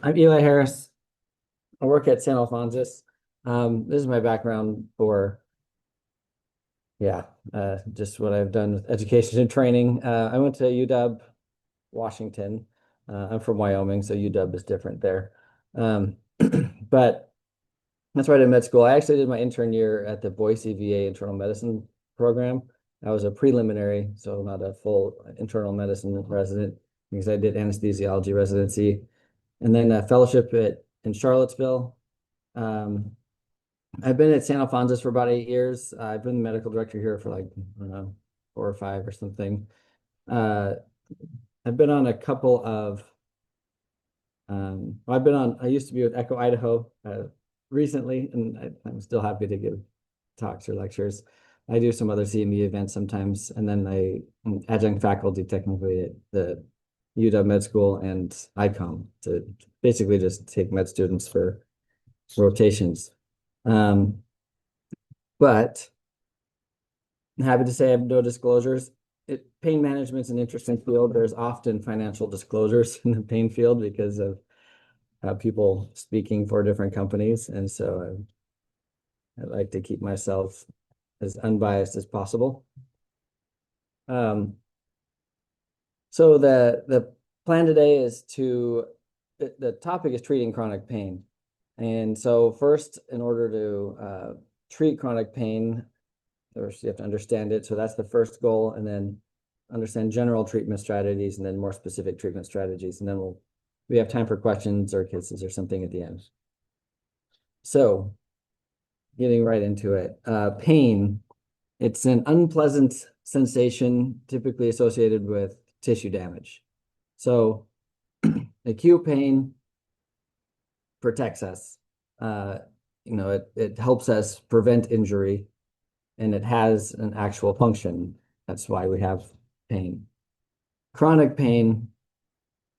I'm Eli Harris. I work at San Alphonsus. This is my background for, yeah, just what I've done with education and training. I went to UW, Washington. I'm from Wyoming, so UW is different there. Um, but that's why I did med school. I actually did my intern year at the Boise VA internal medicine program. I was a preliminary, so not a full internal medicine resident because I did anesthesiology residency and then a fellowship in Charlottesville. Um, I've been at San Alfonso for about 8 years. I've been the medical director here for like, I don't know, 4 or 5 or something. Uh, I've been on a couple of, well, I used to be with Echo Idaho recently, and I'm still happy to give talks or lectures. I do some other CME events sometimes, and then I'm adjunct faculty technically at the UW Med School and ICOM to basically just take med students for rotations. Um, but I'm happy to say I have no disclosures. Pain management's an interesting field. There's often financial disclosures in the pain field because of people speaking for different companies. And so I like to keep myself as unbiased as possible. Um, so the plan today is the topic is treating chronic pain. And so first, in order to treat chronic pain, first you have to understand it. So that's the first goal, and then understand general treatment strategies, and then more specific treatment strategies, and then we have time for questions or cases or something at the end. So getting right into it, pain. It's an unpleasant sensation typically associated with tissue damage. So acute pain protects us. Uh, it helps us prevent injury, and it has an actual function. That's why we have pain. Chronic pain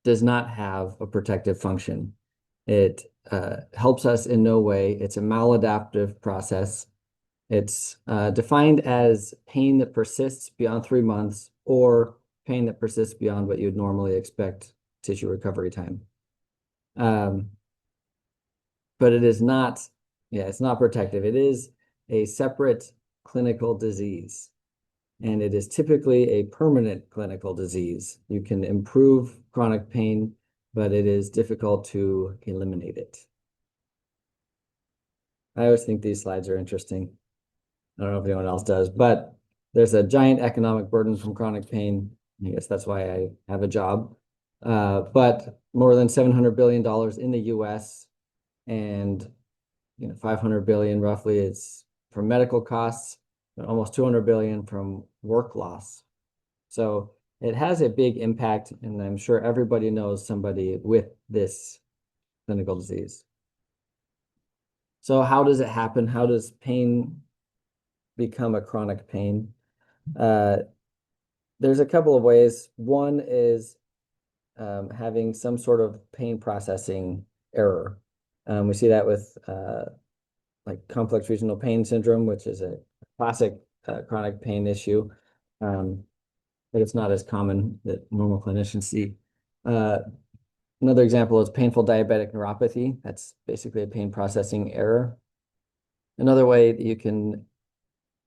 does not have a protective function. It helps us in no way. It's a maladaptive process. It's defined as pain that persists beyond 3 months or pain that persists beyond what you'd normally expect tissue recovery time. Um, but it is not, yeah, it's not protective. It is a separate clinical disease, and it is typically a permanent clinical disease. You can improve chronic pain, but it is difficult to eliminate it. I always think these slides are interesting. I don't know if anyone else does, but there's a giant economic burden from chronic pain. I guess that's why I have a job. But more than $700 billion in the US, and 500 billion roughly is from medical costs, and almost 200 billion from work loss. So it has a big impact, and I'm sure everybody knows somebody with this clinical disease. So how does it happen? How does pain become a chronic pain? Uh, there's a couple of ways. One is having some sort of pain processing error. We see that with like complex regional pain syndrome, which is a classic chronic pain issue. Um, but it's not as common that normal clinicians see. Uh, Another example is painful diabetic neuropathy. That's basically a pain processing error. Another way that you can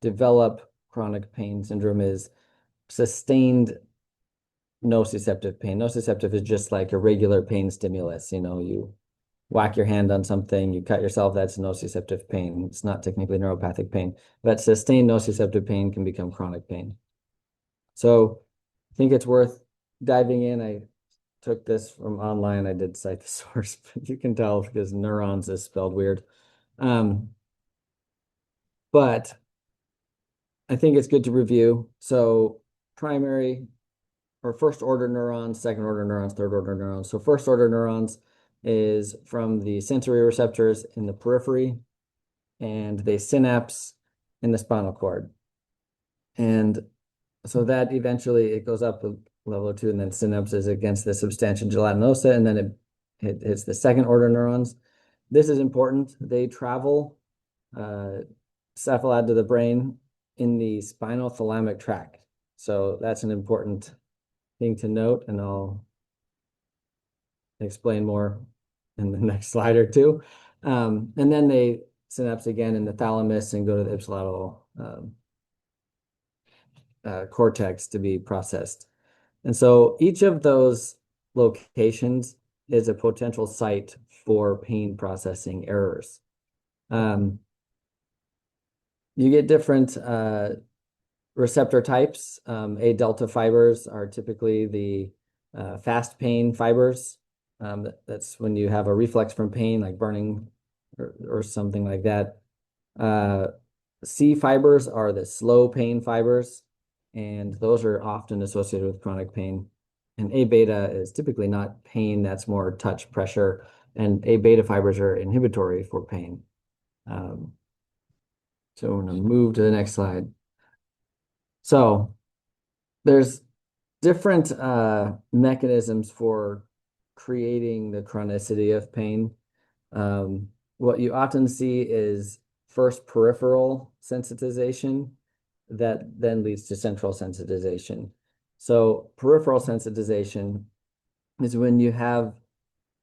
develop chronic pain syndrome is sustained nociceptive pain. Nociceptive is just like a regular pain stimulus. You whack your hand on something, you cut yourself, that's nociceptive pain. It's not technically neuropathic pain, but sustained nociceptive pain can become chronic pain. So I think it's worth diving in. I took this from online. I did cite the source, but you can tell because neurons is spelled weird. Um, but I think it's good to review. So primary or first order neurons, second order neurons, third order neurons. So first order neurons is from the sensory receptors in the periphery, and they synapse in the spinal cord. And so that eventually it goes up a level or two, and then synapses against the substantia gelatinosa, and then it hits the second order neurons. This is important. They travel cephalad to the brain in the spinal thalamic tract. So that's an important thing to note, and I'll explain more in the next slide or two. And then they synapse again in the thalamus and go to the ipsilateral cortex to be processed. And so each of those locations is a potential site for pain processing errors. You get different receptor types. A delta fibers are typically the fast pain fibers. That's when you have a reflex from pain, like burning or something like that. C fibers are the slow pain fibers, and those are often associated with chronic pain. And A beta is typically not pain, that's more touch pressure. And A beta fibers are inhibitory for pain. So we're going to move to the next slide. So there's different mechanisms for creating the chronicity of pain. What you often see is first peripheral sensitization that then leads to central sensitization. So peripheral sensitization is when you have,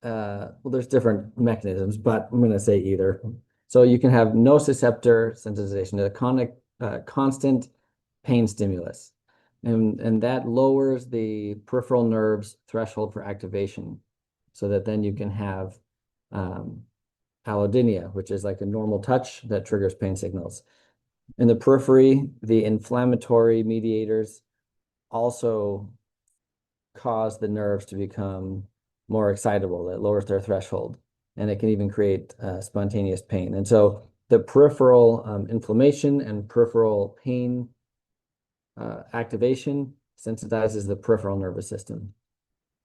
well, there's different mechanisms, but I'm going to say either. So you can have nociceptor sensitization, a constant pain stimulus. And that lowers the peripheral nerve's threshold for activation so that then you can have allodynia, which is like a normal touch that triggers pain signals. In the periphery, the inflammatory mediators also cause the nerves to become more excitable. That lowers their threshold, and it can even create spontaneous pain. And so the peripheral inflammation and peripheral pain activation sensitizes the peripheral nervous system.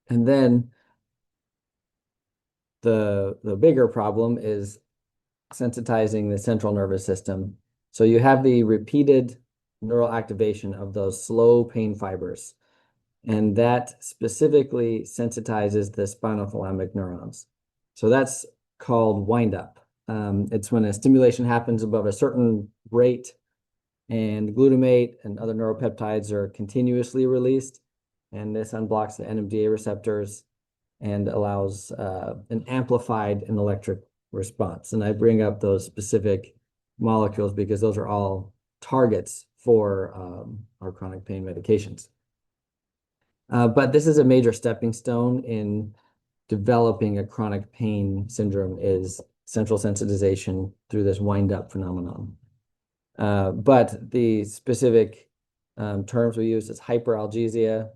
And then the bigger problem is sensitizing the central nervous system. So you have the repeated neural activation of those slow pain fibers, and that specifically sensitizes the spinothalamic neurons. So that's called windup. It's when a stimulation happens above a certain rate and glutamate and other neuropeptides are continuously released, and this unblocks the NMDA receptors and allows an amplified and electric response. And I bring up those specific molecules because those are all targets for our chronic pain medications. But this is a major stepping stone in developing a chronic pain syndrome is central sensitization through this wind-up phenomenon. But the specific terms we use is hyperalgesia,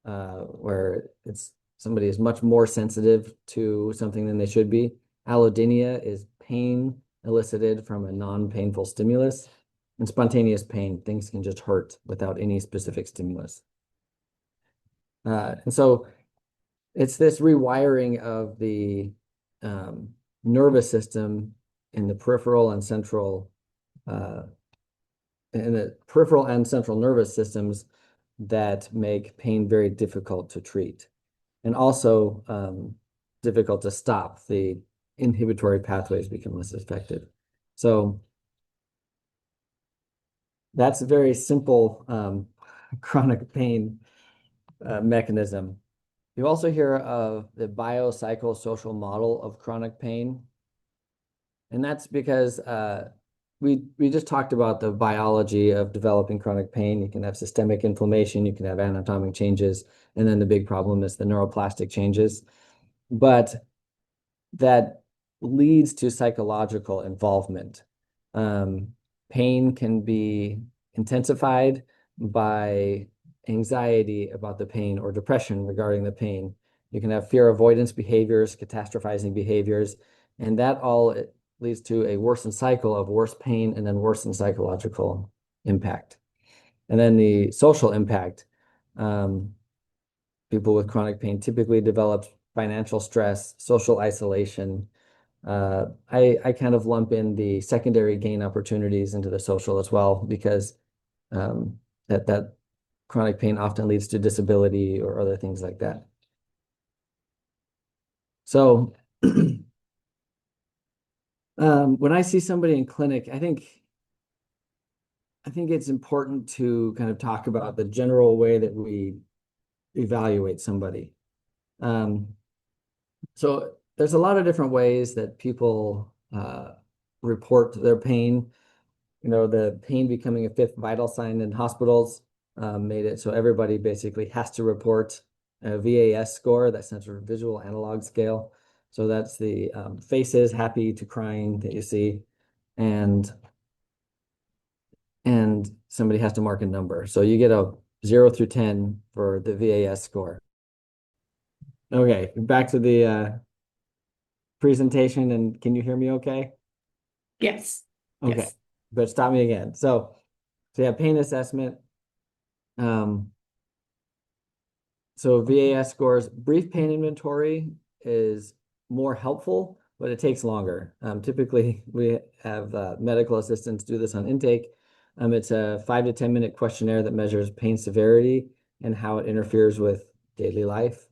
where somebody is much more sensitive to something than they should be. Allodynia is pain elicited from a non-painful stimulus. And spontaneous pain, things can just hurt without any specific stimulus. And so it's this rewiring of the nervous system in the peripheral and central nervous systems that make pain very difficult to treat, and also difficult to stop. The inhibitory pathways become less effective. So that's a very simple chronic pain mechanism. You also hear of the biopsychosocial model of chronic pain. And that's because we just talked about the biology of developing chronic pain. You can have systemic inflammation, you can have anatomic changes, and then the big problem is the neuroplastic changes. But that leads to psychological involvement. Pain can be intensified by anxiety about the pain or depression regarding the pain. You can have fear avoidance behaviors, catastrophizing behaviors, and that all leads to a worsened cycle of worse pain and then worsened psychological impact. And then the social impact. People with chronic pain typically develop financial stress, social isolation. I kind of lump in the secondary gain opportunities into the social as well, because that chronic pain often leads to disability or other things like that. So when I see somebody in clinic, I think it's important to kind of talk about the general way that we evaluate somebody. So there's a lot of different ways that people report their pain. The pain becoming a fifth vital sign in hospitals made it so everybody basically has to report a VAS score. That stands for Visual Analog Scale. So that's the faces, happy to crying that you see, and somebody has to mark a number. So you get a 0 through 10 for the VAS score. Okay, back to the presentation, and can you hear me okay? Yes. Okay, Yes. but stop me again. So yeah, pain assessment. Um, so VAS scores, brief pain inventory is more helpful, but it takes longer. Typically, we have medical assistants do this on intake. It's a 5 to 10 minute questionnaire that measures pain severity and how it interferes with daily life.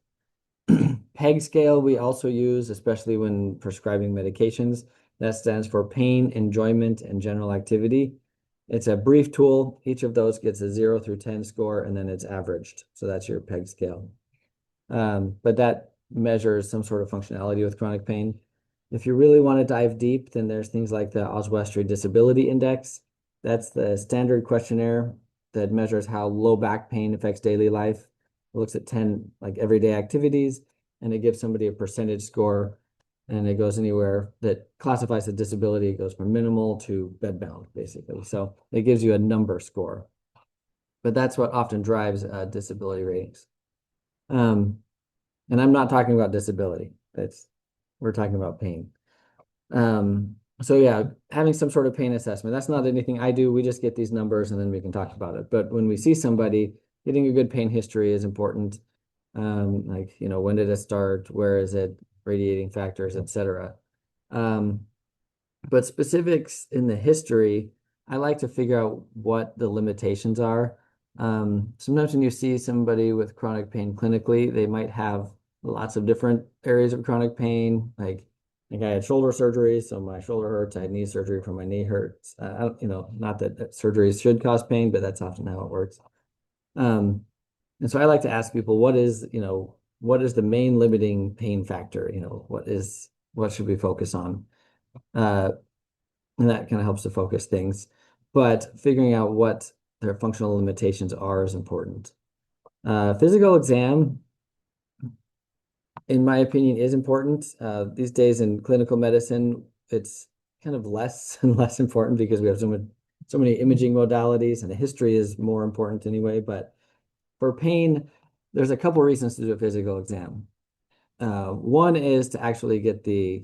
PEG scale we also use, especially when prescribing medications. That stands for pain, enjoyment, and general activity. It's a brief tool. Each of those gets a 0 through 10 score, and then it's averaged. So that's your PEG scale. But that measures some sort of functionality with chronic pain. If you really want to dive deep, then there's things like the Oswestry Disability Index. That's the standard questionnaire that measures how low back pain affects daily life. It looks at 10 like everyday activities, and it gives somebody a percentage score, and it goes anywhere that classifies the disability. It goes from minimal to bedbound, basically. So it gives you a number score. But that's what often drives disability ratings. And I'm not talking about disability. We're talking about pain. So yeah, having some sort of pain assessment. That's not anything I do. We just get these numbers and then we can talk about it. But when we see somebody, getting a good pain history is important. Like, when did it start? Where is it? Radiating factors, etc. But specifics in the history, I like to figure out what the limitations are. Sometimes when you see somebody with chronic pain clinically, they might have lots of different areas of chronic pain. Like, I think I had shoulder surgery, so my shoulder hurts. I had knee surgery for my knee hurts. Not that surgeries should cause pain, but that's often how it works. Um, and so I like to ask people, what is the main limiting pain factor? What should we focus on? Uh, and that kind of helps to focus things. But figuring out what their functional limitations are is important. Physical exam, in my opinion, is important. These days in clinical medicine, it's kind of less and less important because we have so many imaging modalities, and the history is more important anyway. But for pain, there's a couple reasons to do a physical exam. One is to actually get the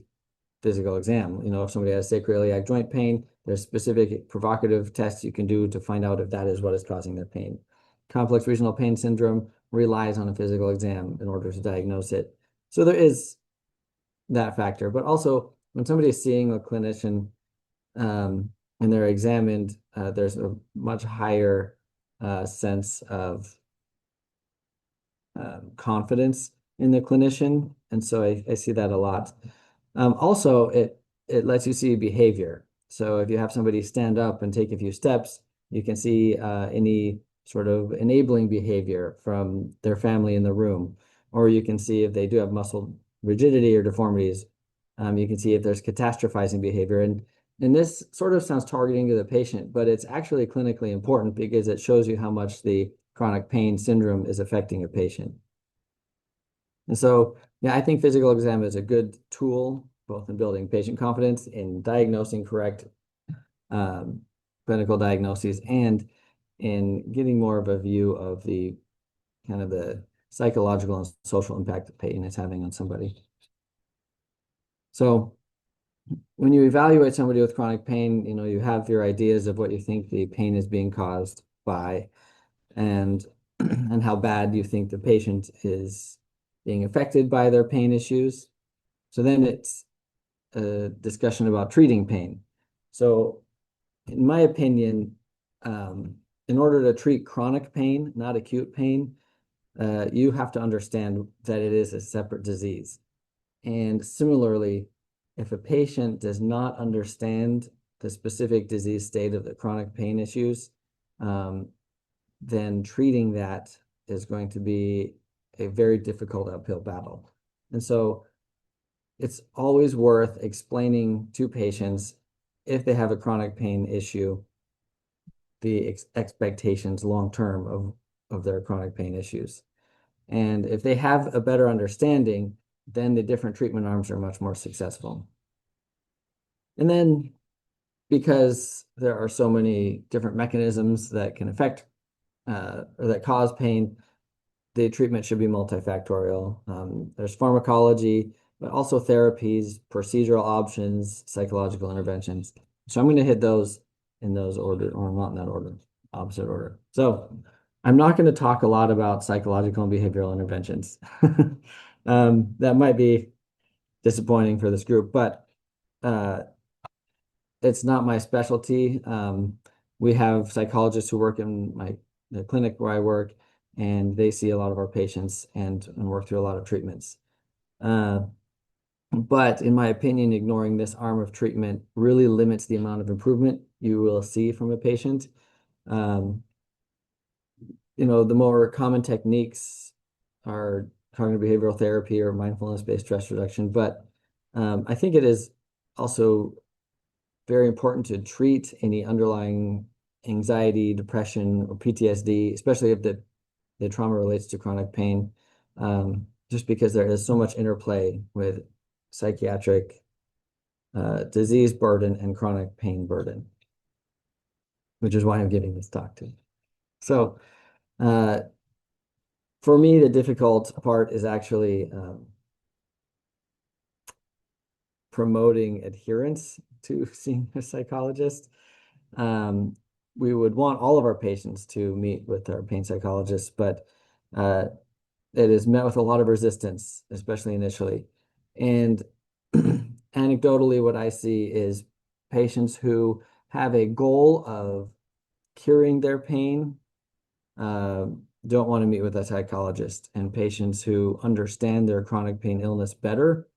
physical exam. If somebody has sacroiliac joint pain, there's specific provocative tests you can do to find out if that is what is causing their pain. Complex regional pain syndrome relies on a physical exam in order to diagnose it. So there is that factor, but also when somebody is seeing a clinician and they're examined, there's a much higher sense of confidence in the clinician. And so I see that a lot. Also, it lets you see behavior. So if you have somebody stand up and take a few steps, you can see any sort of enabling behavior from their family in the room. Or you can see if they do have muscle rigidity or deformities. You can see if there's catastrophizing behavior. And this sort of sounds targeting to the patient, but it's actually clinically important because it shows you how much the chronic pain syndrome is affecting a patient. And so, yeah, I think physical exam is a good tool, both in building patient confidence, in diagnosing correct um, clinical diagnoses, and in getting more of a view of the kind of the psychological and social impact that pain is having on somebody. So when you evaluate somebody with chronic pain, you have your ideas of what you think the pain is being caused by, and and how bad you think the patient is being affected by their pain issues. So then it's a discussion about treating pain. So in my opinion, in order to treat chronic pain, not acute pain, you have to understand that it is a separate disease. And similarly, if a patient does not understand the specific disease state of the chronic pain issues, then treating that is going to be a very difficult uphill battle. And so it's always worth explaining to patients if they have a chronic pain issue, the expectations long term of their chronic pain issues. And if they have a better understanding, then the different treatment arms are much more successful. And then because there are so many different mechanisms that can affect or that cause pain, the treatment should be multifactorial. There's pharmacology, but also therapies, procedural options, psychological interventions. So I'm going to hit those in those order, or not in that order, opposite order. So I'm not going to talk a lot about psychological and behavioral interventions. That might be disappointing for this group, but uh, it's not my specialty. We have psychologists who work in the clinic where I work, and they see a lot of our patients and work through a lot of treatments. Uh, but in my opinion, ignoring this arm of treatment really limits the amount of improvement you will see from a patient. Um, the more common techniques are cognitive behavioral therapy or mindfulness-based stress reduction, but I think it is also very important to treat any underlying anxiety, depression, or PTSD, especially if the trauma relates to chronic pain, just because there is so much interplay with psychiatric disease burden and chronic pain burden, which is why I'm giving this talk to. So uh, for me, the difficult part is actually promoting adherence to seeing a psychologist. Um, we would want all of our patients to meet with our pain psychologists, but uh, it is met with a lot of resistance, especially initially. And anecdotally, what I see is patients who have a goal of curing their pain uh, don't want to meet with a psychologist, and patients who understand their chronic pain illness better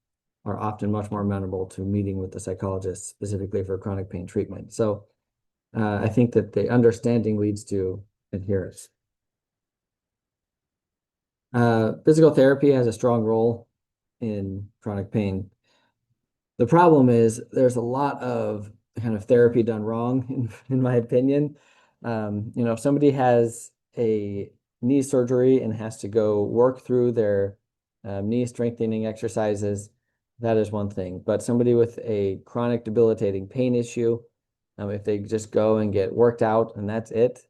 are often much more amenable to meeting with the psychologist specifically for chronic pain treatment. So I think that the understanding leads to adherence. Physical therapy has a strong role in chronic pain. The problem is there's a lot of kind of therapy done wrong, in my opinion. If somebody has a knee surgery and has to go work through their knee strengthening exercises, that is one thing. But somebody with a chronic debilitating pain issue, if they just go and get worked out and that's it,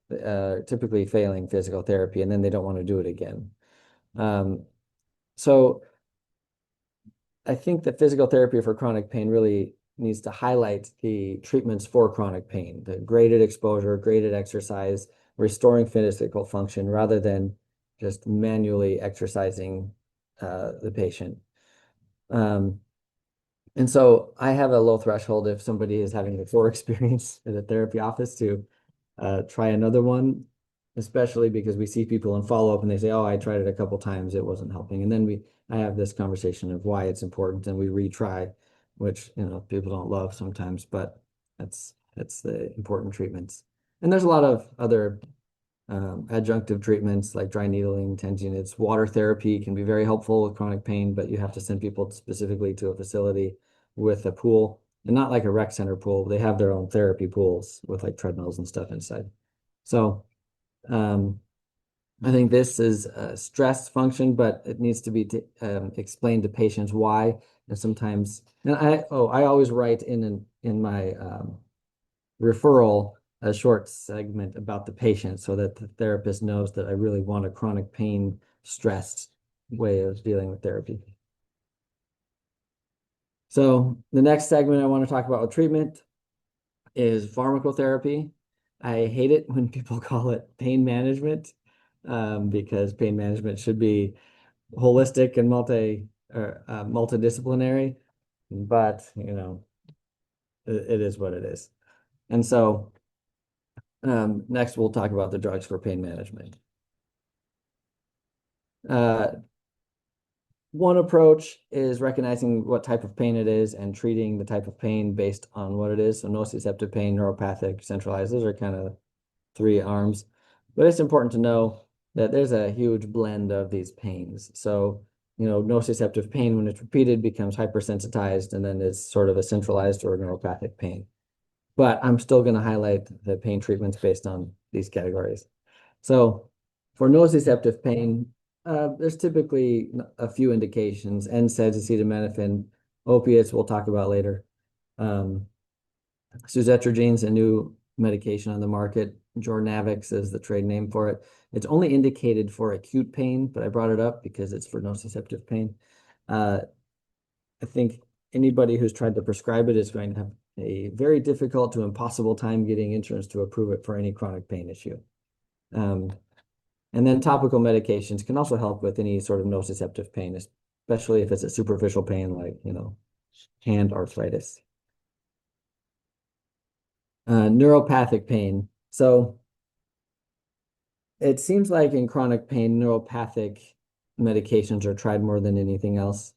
typically failing physical therapy, and then they don't want to do it again. So I think that physical therapy for chronic pain really needs to highlight the treatments for chronic pain, the graded exposure, graded exercise, restoring physical function rather than just manually exercising the patient. And so I have a low threshold if somebody is having a poor experience at a therapy office to try another one, especially because we see people in follow-up and they say, oh, I tried it a couple times, it wasn't helping. And then I have this conversation of why it's important and we retry, which, people don't love sometimes, but that's the important treatments. And there's a lot of other adjunctive treatments like dry needling, tendinitis, water therapy can be very helpful with chronic pain, but you have to send people specifically to a facility with a pool, and not like a rec center pool. They have their own therapy pools with like treadmills and stuff inside. So I think this is a stress function, but it needs to be explained to patients why. And sometimes, and I always write in my referral a short segment about the patient so that the therapist knows that I really want a chronic pain stressed way of dealing with therapy. So the next segment I want to talk about with treatment is pharmacotherapy. I hate it when people call it pain management because pain management should be holistic and multidisciplinary, but it is what it is. And so next we'll talk about the drugs for pain management. One approach is recognizing what type of pain it is and treating the type of pain based on what it is. So nociceptive pain, neuropathic, centralized, those are kind of three arms. But it's important to know that there's a huge blend of these pains. So nociceptive pain, when it's repeated, becomes hypersensitized and then is sort of a centralized or neuropathic pain. But I'm still going to highlight the pain treatments based on these categories. So for nociceptive pain, there's typically a few indications: NSAIDs, acetaminophen, opiates, we'll talk about later. Suzetrigine's a new medication on the market. Jornavix is the trade name for it. It's only indicated for acute pain, but I brought it up because it's for nociceptive pain. I think anybody who's tried to prescribe it is going to have a very difficult to impossible time getting insurance to approve it for any chronic pain issue. And then topical medications can also help with any sort of nociceptive pain, especially if it's a superficial pain like, hand arthritis. Neuropathic pain. So it seems like in chronic pain, neuropathic medications are tried more than anything else.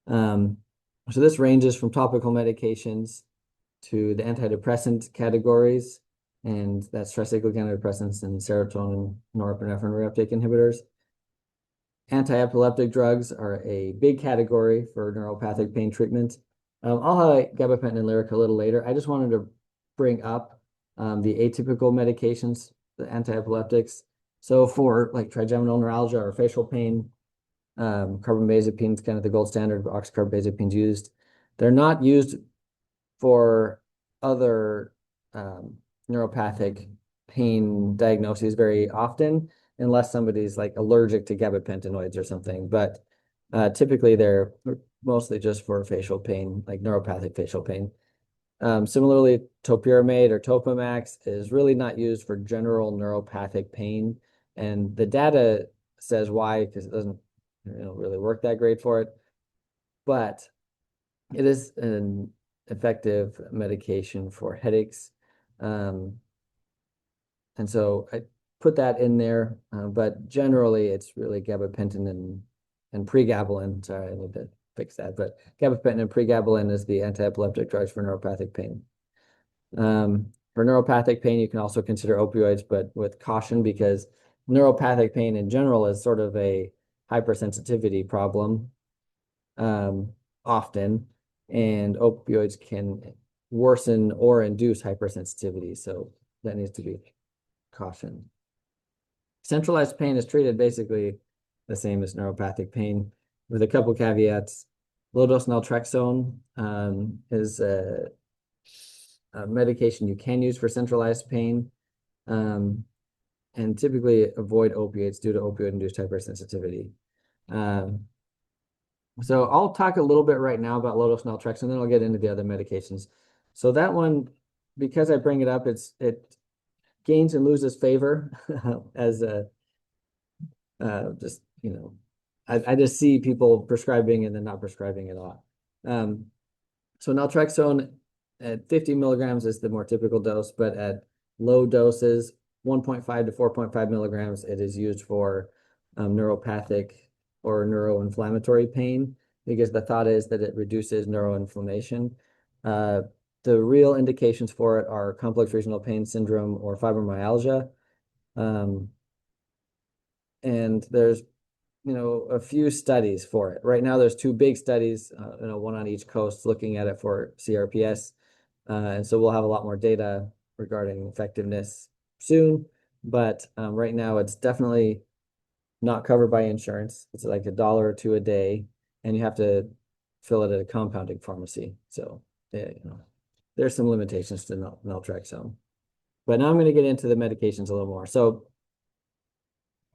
So this ranges from topical medications to the antidepressant categories, and that's tricyclic antidepressants and serotonin norepinephrine reuptake inhibitors. Anti-epileptic drugs are a big category for neuropathic pain treatment. I'll highlight gabapentin and Lyrica a little later. I just wanted to bring up the atypical medications, the anti-epileptics. So for like trigeminal neuralgia or facial pain, carbamazepine is kind of the gold standard, but oxcarbazepine is used. They're not used for other neuropathic pain diagnoses very often, unless somebody's like allergic to gabapentinoids or something. But typically they're mostly just for facial pain, like neuropathic facial pain. Similarly, topiramate or Topamax is really not used for general neuropathic pain. And the data says why, because it doesn't really work that great for it. But it is an effective medication for headaches. And so I put that in there, but generally it's really gabapentin and pregabalin. Sorry, I need to fix that, but gabapentin and pregabalin is the anti-epileptic drugs for neuropathic pain. For neuropathic pain, you can also consider opioids, but with caution, because neuropathic pain in general is sort of a hypersensitivity problem often, and opioids can worsen or induce hypersensitivity, so that needs to be cautioned. Centralized pain is treated basically the same as neuropathic pain, with a couple caveats. Low-dose naltrexone is a medication you can use for centralized pain, and typically avoid opiates due to opioid-induced hypersensitivity. So I'll talk a little bit right now about low-dose naltrexone, then I'll get into the other medications. So that one, because I bring it up, it gains and loses favor as a just I just see people prescribing and then not prescribing it a lot. So naltrexone at 50 milligrams is the more typical dose, but at low doses, 1.5 to 4.5 milligrams, it is used for neuropathic or neuroinflammatory pain, because the thought is that it reduces neuroinflammation. The real indications for it are complex regional pain syndrome or fibromyalgia. And there's a few studies for it. Right now, there's two big studies, one on each coast, looking at it for CRPS. And so we'll have a lot more data regarding effectiveness soon. But right now, it's definitely not covered by insurance. It's like $1 or $2 a day, and you have to fill it at a compounding pharmacy. So there's some limitations to naltrexone. But now I'm going to get into the medications a little more. So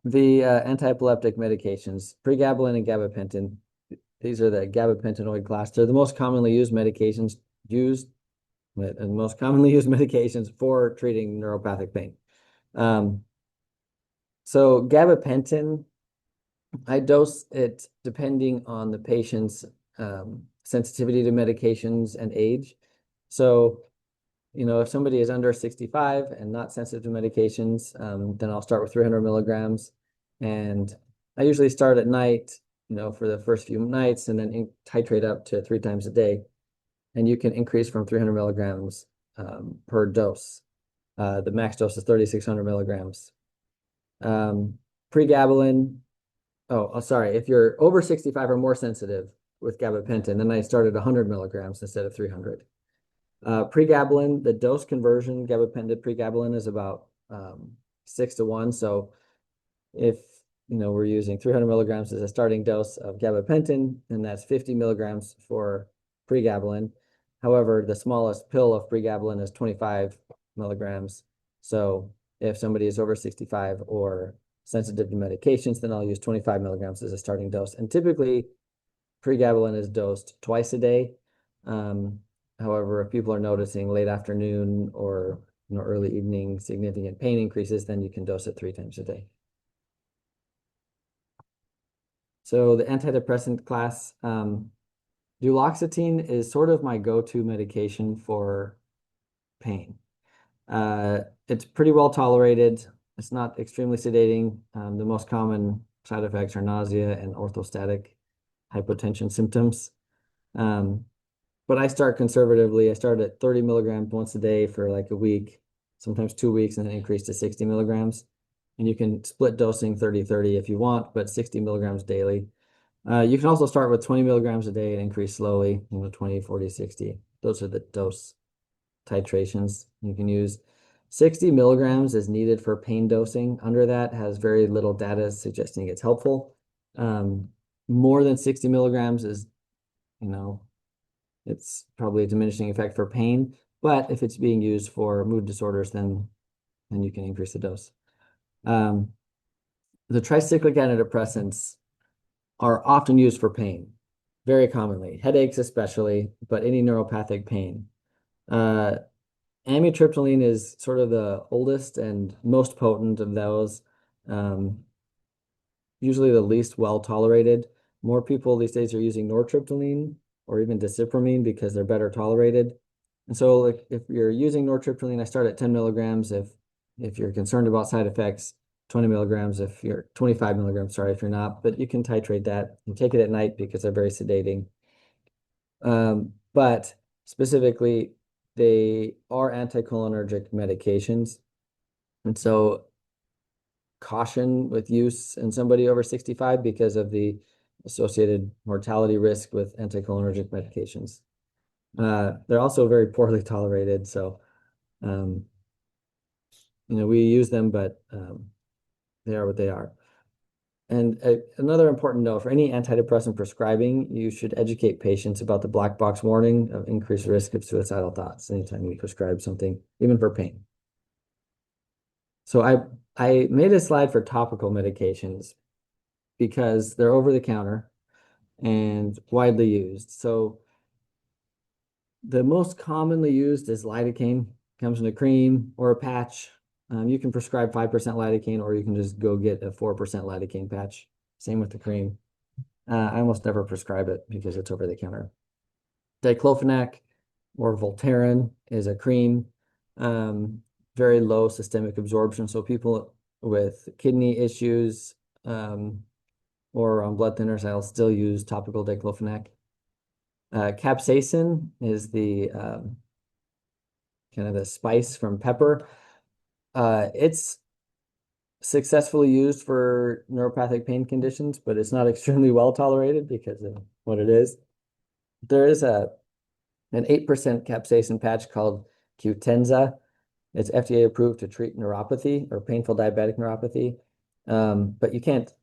the anti-epileptic medications, pregabalin and gabapentin, these are the gabapentinoid class. They're the most commonly used medications for treating neuropathic pain. So gabapentin, I dose it depending on the patient's sensitivity to medications and age. So if somebody is under 65 and not sensitive to medications, then I'll start with 300 milligrams. And I usually start at night, for the first few nights, and then titrate up to 3 times a day. And you can increase from 300 milligrams per dose. The max dose is 3,600 milligrams. Pregabalin, Sorry. If you're over 65 or more sensitive with gabapentin, then I started 100 milligrams instead of 300. Pregabalin, the dose conversion, gabapentin to pregabalin is about 6 to 1. So if we're using 300 milligrams as a starting dose of gabapentin, and that's 50 milligrams for pregabalin. However, the smallest pill of pregabalin is 25 milligrams. So if somebody is over 65 or sensitive to medications, then I'll use 25 milligrams as a starting dose. And typically, pregabalin is dosed twice a day. However, if people are noticing late afternoon or early evening significant pain increases, then you can dose it 3 times a day. So the antidepressant class, duloxetine is sort of my go-to medication for pain. It's pretty well tolerated. It's not extremely sedating. The most common side effects are nausea and orthostatic hypotension symptoms. But I start conservatively. I start at 30 milligrams once a day for like a week, sometimes 2 weeks, and then increase to 60 milligrams. And you can split dosing 30-30 if you want, but 60 milligrams daily. You can also start with 20 milligrams a day and increase slowly, 20, 40, 60. Those are the dose titrations. You can use 60 milligrams is needed for pain dosing. Under that has very little data suggesting it's helpful. More than 60 milligrams is, it's probably a diminishing effect for pain. But if it's being used for mood disorders, then you can increase the dose. The tricyclic antidepressants are often used for pain, very commonly, headaches especially, but any neuropathic pain. Amitriptyline is sort of the oldest and most potent of those, usually the least well tolerated. More people these days are using nortriptyline or even desipramine because they're better tolerated. And so like if you're using nortriptyline, I start at 10 milligrams. If you're concerned about side effects, 20 milligrams. If you're 25 milligrams, sorry, if you're not, but you can titrate that and take it at night because they're very sedating. But specifically, they are anticholinergic medications. And so caution with use in somebody over 65 because of the associated mortality risk with anticholinergic medications. They're also very poorly tolerated. So, we use them, but they are what they are. And another important note, for any antidepressant prescribing, you should educate patients about the black box warning of increased risk of suicidal thoughts anytime you prescribe something, even for pain. So I made a slide for topical medications because they're over the counter and widely used. So the most commonly used is lidocaine. Comes in a cream or a patch. You can prescribe 5% lidocaine, or you can just go get a 4% lidocaine patch. Same with the cream. I almost never prescribe it because it's over the counter. Diclofenac or Voltaren is a cream. Very low systemic absorption. So people with kidney issues or on blood thinners, I'll still use topical diclofenac. Capsaicin is the kind of the spice from pepper. It's successfully used for neuropathic pain conditions, but it's not extremely well tolerated because of what it is. There is an 8% capsaicin patch called Qutenza. It's FDA approved to treat neuropathy or painful diabetic neuropathy, but you can't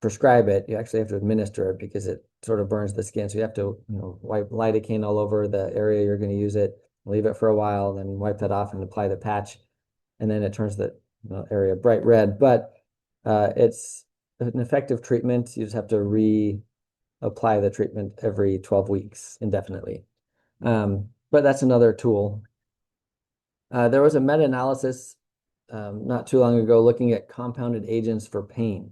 prescribe it. You actually have to administer it because it sort of burns the skin. So you have to, wipe lidocaine all over the area you're going to use it, leave it for a while, then wipe that off and apply the patch, and then it turns the area bright red. But it's an effective treatment. You just have to reapply the treatment every 12 weeks indefinitely. But that's another tool. There was a meta-analysis not too long ago looking at compounded agents for pain.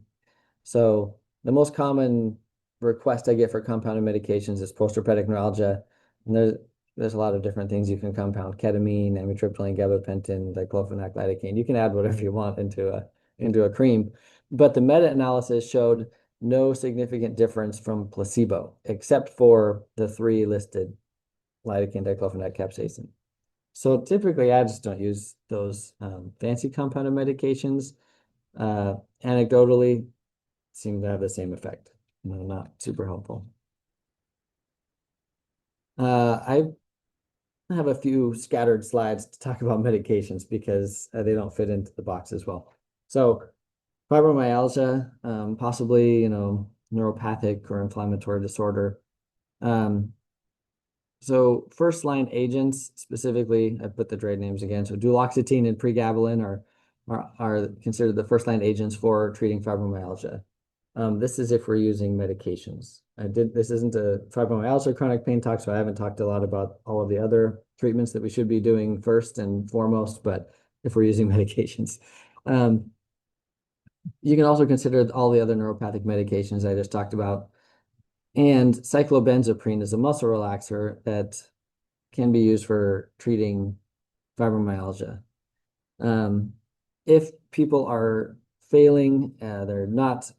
So the most common request I get for compounded medications is postherpetic neuralgia. And there's a lot of different things you can compound: ketamine, amitriptyline, gabapentin, diclofenac, lidocaine. You can add whatever you want into a cream. But the meta-analysis showed no significant difference from placebo, except for the 3 listed: lidocaine, diclofenac, capsaicin. So typically, I just don't use those fancy compounded medications. Anecdotally, seem to have the same effect. Not super helpful. I have a few scattered slides to talk about medications because they don't fit into the box as well. So fibromyalgia, possibly, neuropathic or inflammatory disorder. Um, so first line agents, specifically, I put the trade names again. So duloxetine and pregabalin are considered the first line agents for treating fibromyalgia. This is if we're using medications. This isn't a fibromyalgia chronic pain talk, so I haven't talked a lot about all of the other treatments that we should be doing first and foremost, but if we're using medications. You can also consider all the other neuropathic medications I just talked about. And cyclobenzaprine is a muscle relaxer that can be used for treating fibromyalgia. If people are failing, they're not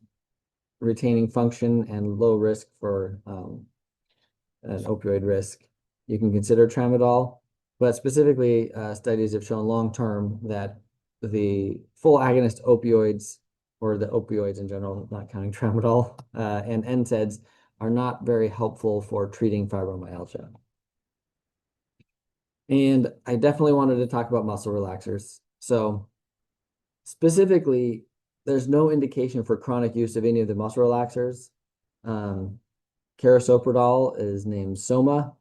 retaining function and low risk for an opioid risk, you can consider tramadol. But specifically, studies have shown long-term that the full agonist opioids, or the opioids in general, not counting tramadol, and NSAIDs are not very helpful for treating fibromyalgia. And I definitely wanted to talk about muscle relaxers. So specifically, there's no indication for chronic use of any of the muscle relaxers. Carisoprodol is named Soma.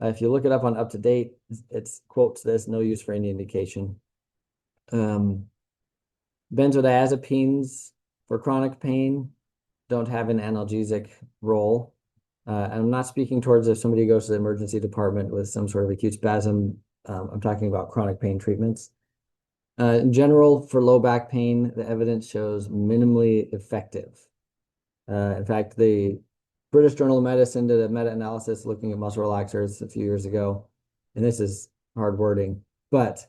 If you look it up on UpToDate, it quotes this, no use for any indication. Benzodiazepines for chronic pain don't have an analgesic role. I'm not speaking towards if somebody goes to the emergency department with some sort of acute spasm. I'm talking about chronic pain treatments. In general, for low back pain, the evidence shows minimally effective. In fact, the British Journal of Medicine did a meta-analysis looking at muscle relaxers a few years ago, and this is hard wording, but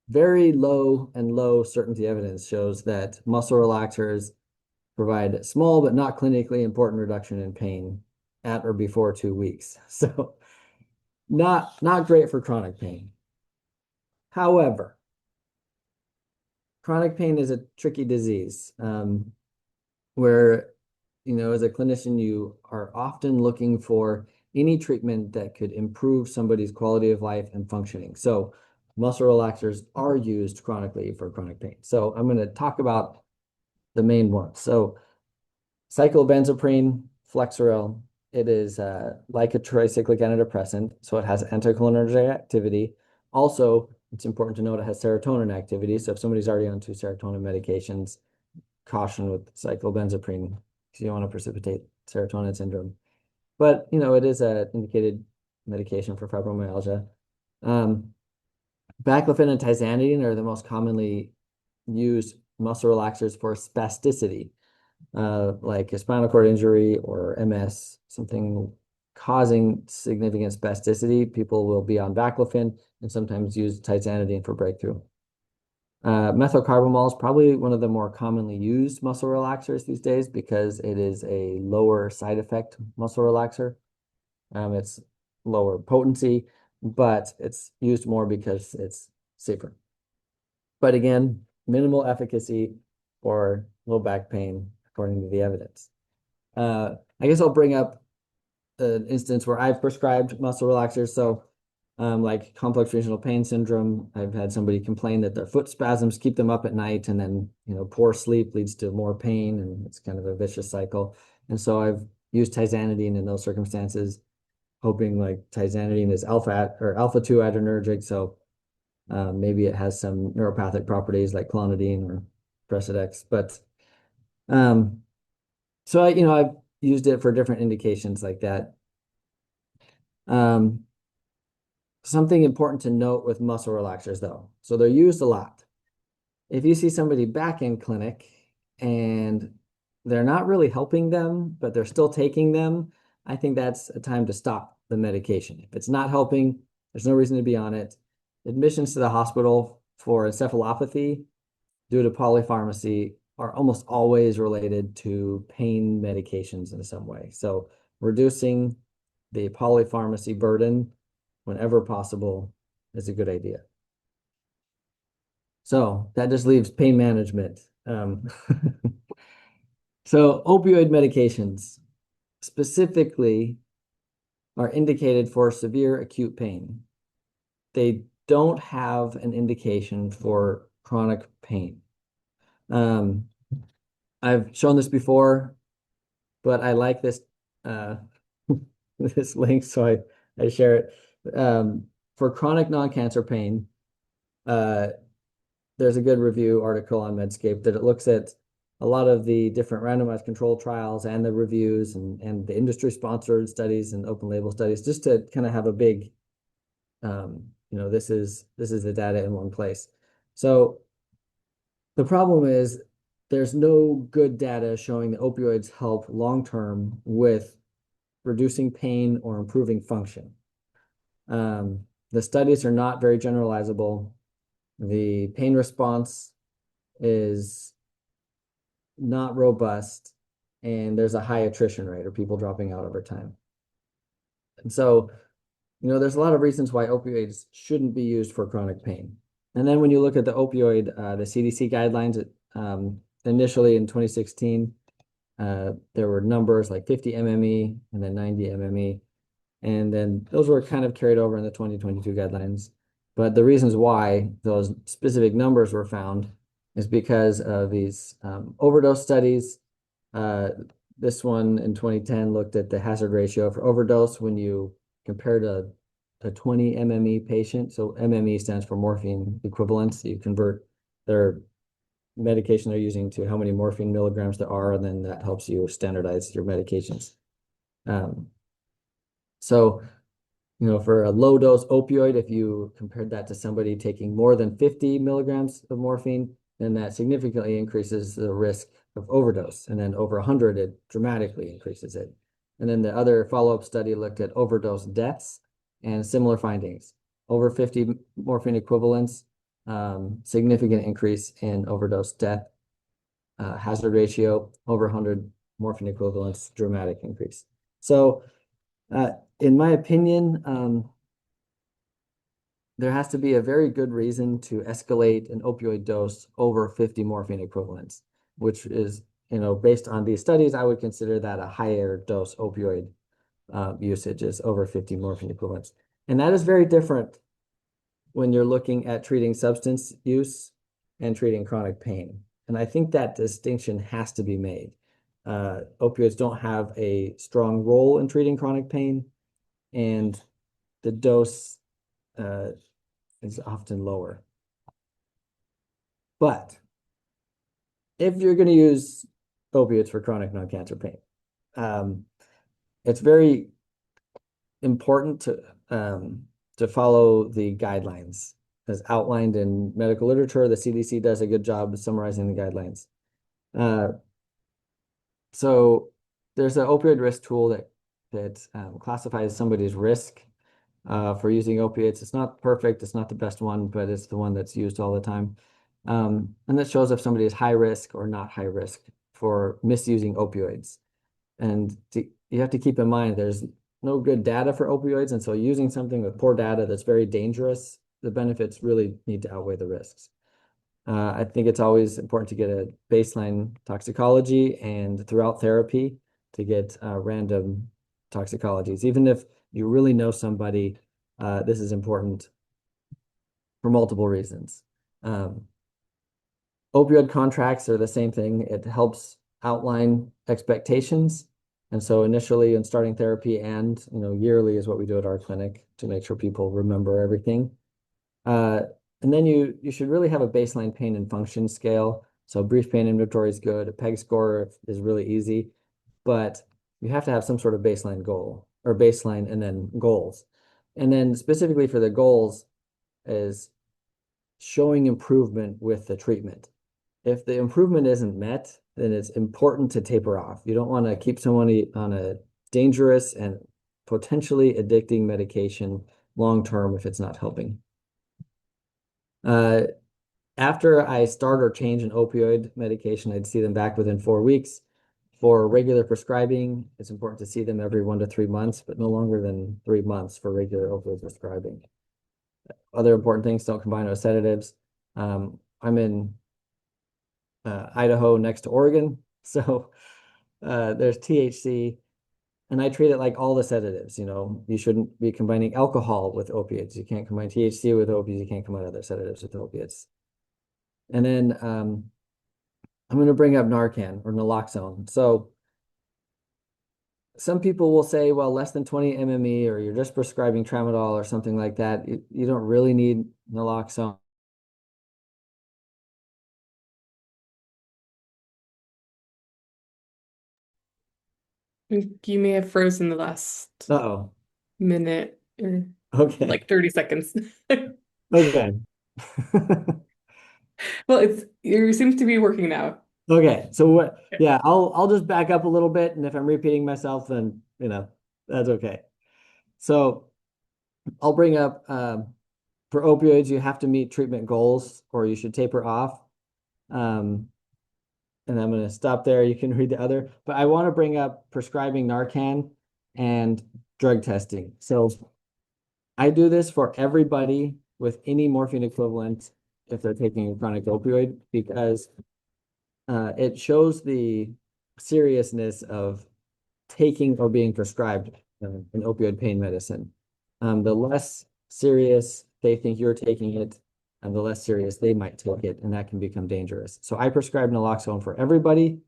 very low certainty evidence shows that muscle relaxers provide small but not clinically important reduction in pain at or before 2 weeks. So not great for chronic pain. However, chronic pain is a tricky disease where, as a clinician, you are often looking for any treatment that could improve somebody's quality of life and functioning. So muscle relaxers are used chronically for chronic pain. So I'm going to talk about the main ones. So cyclobenzaprine, Flexeril, it is like a tricyclic antidepressant, so it has anticholinergic activity. Also, it's important to note it has serotonin activity. So if somebody's already on 2 serotonin medications, caution with cyclobenzaprine because you don't want to precipitate serotonin syndrome. But, it is an indicated medication for fibromyalgia. Baclofen and tizanidine are the most commonly used muscle relaxers for spasticity, like a spinal cord injury or MS, something causing significant spasticity. People will be on baclofen and sometimes use tizanidine for breakthrough. Methylcarbamol is probably one of the more commonly used muscle relaxers these days because it is a lower side effect muscle relaxer. It's lower potency, but it's used more because it's safer. But again, minimal efficacy for low back pain, according to the evidence. I guess I'll bring up an instance where I've prescribed muscle relaxers. So like complex regional pain syndrome, I've had somebody complain that their foot spasms keep them up at night, and then poor sleep leads to more pain, and it's kind of a vicious cycle. And so I've used tizanidine in those circumstances, hoping like tizanidine is alpha-2 adrenergic, so maybe it has some neuropathic properties like clonidine or Precedex. But so I've used it for different indications like that. Something important to note with muscle relaxers, though. So they're used a lot. If you see somebody back in clinic and they're not really helping them, but they're still taking them, I think that's a time to stop the medication. If it's not helping, there's no reason to be on it. Admissions to the hospital for encephalopathy due to polypharmacy are almost always related to pain medications in some way. So reducing the polypharmacy burden whenever possible is a good idea. So that just leaves pain management. So opioid medications specifically are indicated for severe acute pain. They don't have an indication for chronic pain. Um, I've shown this before, but I like this uh, this link, so I share it. For chronic non-cancer pain, uh, there's a good review article on Medscape that it looks at a lot of the different randomized control trials and the reviews and the industry sponsored studies and open label studies just to kind of have a big this is the data in one place. So the problem is there's no good data showing that opioids help long term with reducing pain or improving function. The studies are not very generalizable. The pain response is not robust, and there's a high attrition rate or people dropping out over time. And so, there's a lot of reasons why opioids shouldn't be used for chronic pain. And then when you look at the opioid, the CDC guidelines, initially in 2016, there were numbers like 50 MME and then 90 MME. And then those were kind of carried over in the 2022 guidelines. But the reasons why those specific numbers were found is because of these overdose studies. This one in 2010 looked at the hazard ratio for overdose when you compared a 20 MME patient. So MME stands for morphine equivalents. You convert their medication they're using to how many morphine milligrams there are, and then that helps you standardize your medications. So for a low dose opioid, if you compared that to somebody taking more than 50 milligrams of morphine, then that significantly increases the risk of overdose. And then over 100, it dramatically increases it. And then the other follow-up study looked at overdose deaths and similar findings. Over 50 morphine equivalents, significant increase in overdose death. Hazard ratio, over 100 morphine equivalents, dramatic increase. So in my opinion, there has to be a very good reason to escalate an opioid dose over 50 morphine equivalents, which is, based on these studies, I would consider that a higher dose opioid usage is over 50 morphine equivalents. And that is very different when you're looking at treating substance use and treating chronic pain. And I think that distinction has to be made. Opioids don't have a strong role in treating chronic pain, and the dose is often lower. But if you're going to use opiates for chronic non-cancer pain, it's very important to follow the guidelines as outlined in medical literature. The CDC does a good job of summarizing the guidelines. So there's an opioid risk tool that classifies somebody's risk for using opiates. It's not perfect. It's not the best one, but it's the one that's used all the time. And that shows if somebody is high risk or not high risk for misusing opioids. And you have to keep in mind there's no good data for opioids. And so using something with poor data that's very dangerous, the benefits really need to outweigh the risks. I think it's always important to get a baseline toxicology and throughout therapy to get random toxicologies. Even if you really know somebody, this is important for multiple reasons. Opioid contracts are the same thing. It helps outline expectations. And so initially in starting therapy and yearly is what we do at our clinic to make sure people remember everything. And then you should really have a baseline pain and function scale. So brief pain inventory is good. A PEG score is really easy, but you have to have some sort of baseline goal or baseline and then goals. And then specifically for the goals is showing improvement with the treatment. If the improvement isn't met, then it's important to taper off. You don't want to keep someone on a dangerous and potentially addicting medication long-term if it's not helping. After I start or change an opioid medication, I'd see them back within 4 weeks. For regular prescribing, it's important to see them every 1 to 3 months, but no longer than 3 months for regular opioid prescribing. Other important things, don't combine with sedatives. I'm in Idaho next to Oregon. So There's THC, and I treat it like all the sedatives. You shouldn't be combining alcohol with opiates. You can't combine THC with opiates. You can't combine other sedatives with opiates. And then I'm going to bring up Narcan or naloxone. So some people will say, well, less than 20 MME, or you're just prescribing tramadol or something like that. You don't really need naloxone. You may have frozen the last Uh-oh. minute or Okay. like 30 seconds. Okay. Well, it seems to be working now. Okay. So what, yeah, I'll just back up a little bit, and if I'm repeating myself, then that's okay. So I'll bring up for opioids, you have to meet treatment goals or you should taper off. Um, and I'm going to stop there. You can read the other, but I want to bring up prescribing Narcan and drug testing. So I do this for everybody with any morphine equivalent if they're taking a chronic opioid, because it shows the seriousness of taking or being prescribed an opioid pain medicine. The less serious they think you're taking it, and the less serious they might take it, and that can become dangerous. So I prescribe naloxone for everybody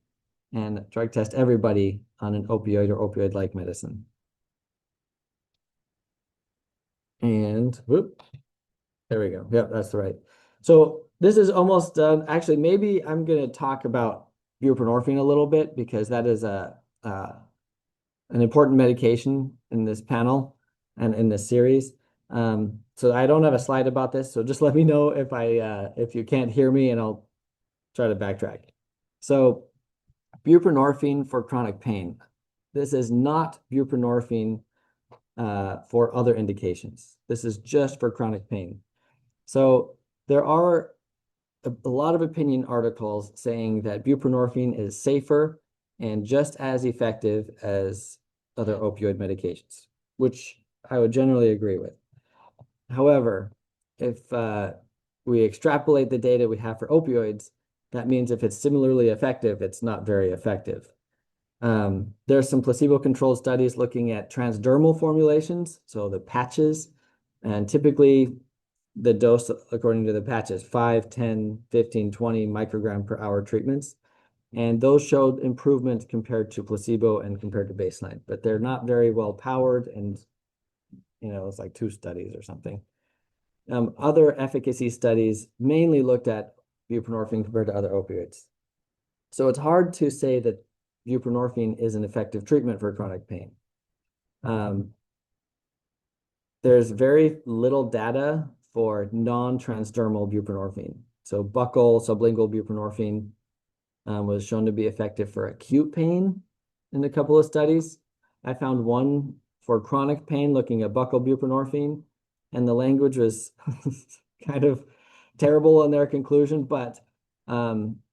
and drug test everybody on an opioid or opioid-like medicine. And whoop, there we go. Yep, that's the right. So this is almost done. Actually, maybe I'm going to talk about buprenorphine a little bit because that is an important medication in this panel and in this series. So I don't have a slide about this, so just let me know if you can't hear me, and I'll try to backtrack. So buprenorphine for chronic pain. This is not buprenorphine for other indications. This is just for chronic pain. So there are a lot of opinion articles saying that buprenorphine is safer and just as effective as other opioid medications, which I would generally agree with. However, if we extrapolate the data we have for opioids, that means if it's similarly effective, it's not very effective. There are some placebo-controlled studies looking at transdermal formulations, so the patches, and typically the dose according to the patches, 5, 10, 15, 20 microgram per hour treatments. And those showed improvement compared to placebo and compared to baseline, but they're not very well powered. And, it's like two studies or something. Other efficacy studies mainly looked at buprenorphine compared to other opioids. So it's hard to say that buprenorphine is an effective treatment for chronic pain. There's very little data for non-transdermal buprenorphine. So buccal sublingual buprenorphine was shown to be effective for acute pain in a couple of studies. I found one for chronic pain looking at buccal buprenorphine, and the language was kind of terrible in their conclusion, but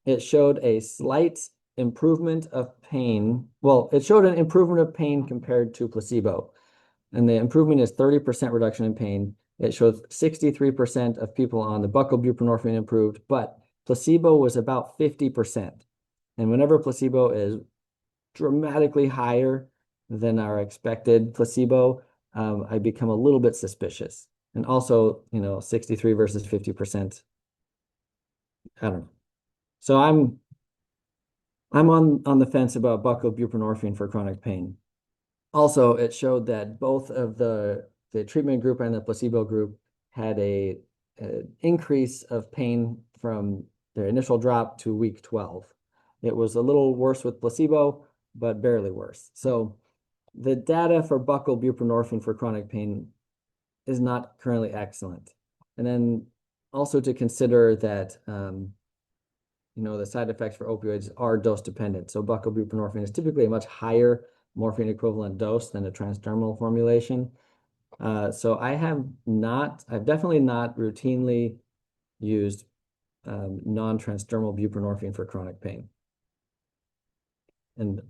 it showed a slight improvement of pain. Well, it showed an improvement of pain compared to placebo, and the improvement is 30% reduction in pain. It shows 63% of people on the buccal buprenorphine improved, but placebo was about 50%. And whenever placebo is dramatically higher than our expected placebo, I become a little bit suspicious. And also, 63 versus 50%. I don't know. So I'm on the fence about buccal buprenorphine for chronic pain. Also, it showed that both of the treatment group and the placebo group had an increase of pain from their initial drop to week 12. It was a little worse with placebo, but barely worse. So the data for buccal buprenorphine for chronic pain is not currently excellent. And then also to consider that the side effects for opioids are dose dependent. So buccal buprenorphine is typically a much higher morphine equivalent dose than a transdermal formulation. So I've definitely not routinely used non-transdermal buprenorphine for chronic pain. And,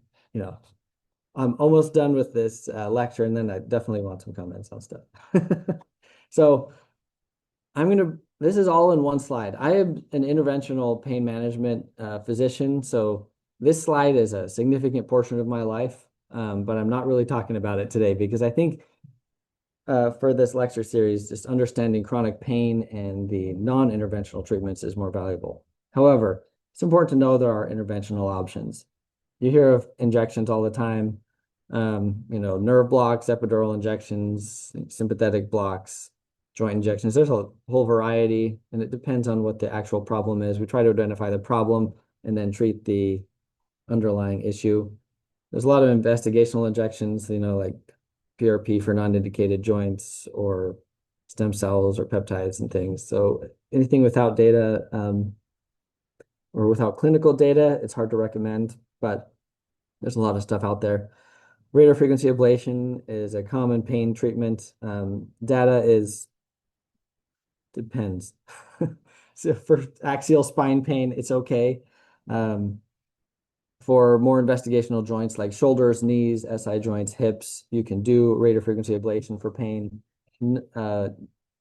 I'm almost done with this lecture, and then I definitely want some comments on stuff. So this is all in one slide. I am an interventional pain management physician. So this slide is a significant portion of my life, but I'm not really talking about it today because I think for this lecture series, just understanding chronic pain and the non-interventional treatments is more valuable. However, it's important to know there are interventional options. You hear of injections all the time, nerve blocks, epidural injections, sympathetic blocks, joint injections. There's a whole variety, and it depends on what the actual problem is. We try to identify the problem and then treat the underlying issue. There's a lot of investigational injections, like PRP for non-indicated joints or stem cells or peptides and things. So anything without data or without clinical data, it's hard to recommend, but there's a lot of stuff out there. Radiofrequency ablation is a common pain treatment. Data depends. So for axial spine pain, it's okay. For more investigational joints like shoulders, knees, SI joints, hips, you can do radiofrequency ablation for pain.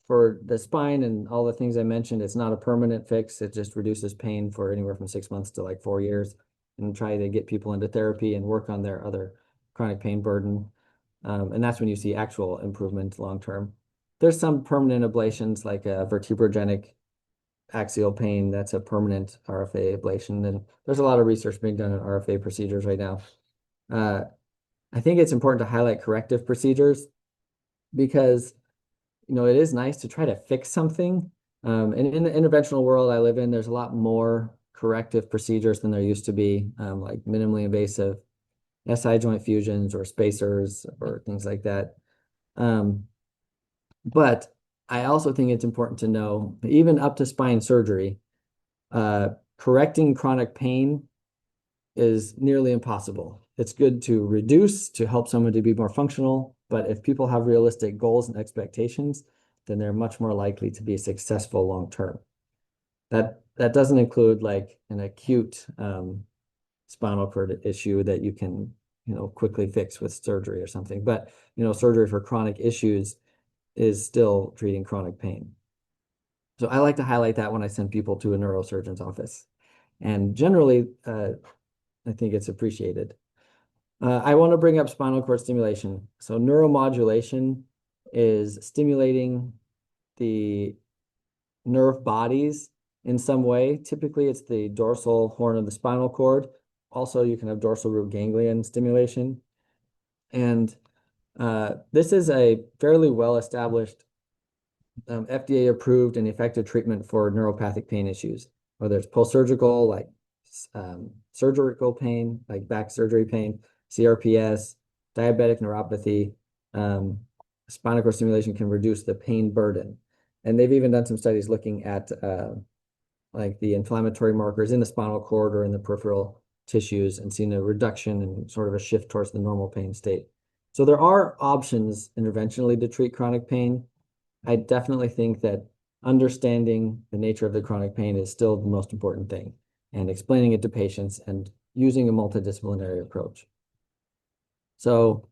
For the spine and all the things I mentioned, it's not a permanent fix. It just reduces pain for anywhere from 6 months to like 4 years, and try to get people into therapy and work on their other chronic pain burden. And that's when you see actual improvement long term. There's some permanent ablations like a vertebrogenic axial pain. That's a permanent RFA ablation. And there's a lot of research being done on RFA procedures right now. I think it's important to highlight corrective procedures because, it is nice to try to fix something. And in the interventional world I live in, there's a lot more corrective procedures than there used to be, like minimally invasive SI joint fusions or spacers or things like that. But I also think it's important to know, even up to spine surgery, correcting chronic pain is nearly impossible. It's good to reduce to help someone to be more functional, but if people have realistic goals and expectations, then they're much more likely to be successful long term. That doesn't include like an acute spinal cord issue that you can quickly fix with surgery or something. But surgery for chronic issues is still treating chronic pain. So I like to highlight that when I send people to a neurosurgeon's office. And generally, I think it's appreciated. I want to bring up spinal cord stimulation. So neuromodulation is stimulating the nerve bodies in some way. Typically, it's the dorsal horn of the spinal cord. Also, you can have dorsal root ganglion stimulation. And this is a fairly well-established FDA approved and effective treatment for neuropathic pain issues, whether it's post-surgical, like surgical pain, like back surgery pain, CRPS, diabetic neuropathy. Spinal cord stimulation can reduce the pain burden. And they've even done some studies looking at like the inflammatory markers in the spinal cord or in the peripheral tissues and seen a reduction and sort of a shift towards the normal pain state. So there are options interventionally to treat chronic pain. I definitely think that understanding the nature of the chronic pain is still the most important thing, and explaining it to patients and using a multidisciplinary approach. So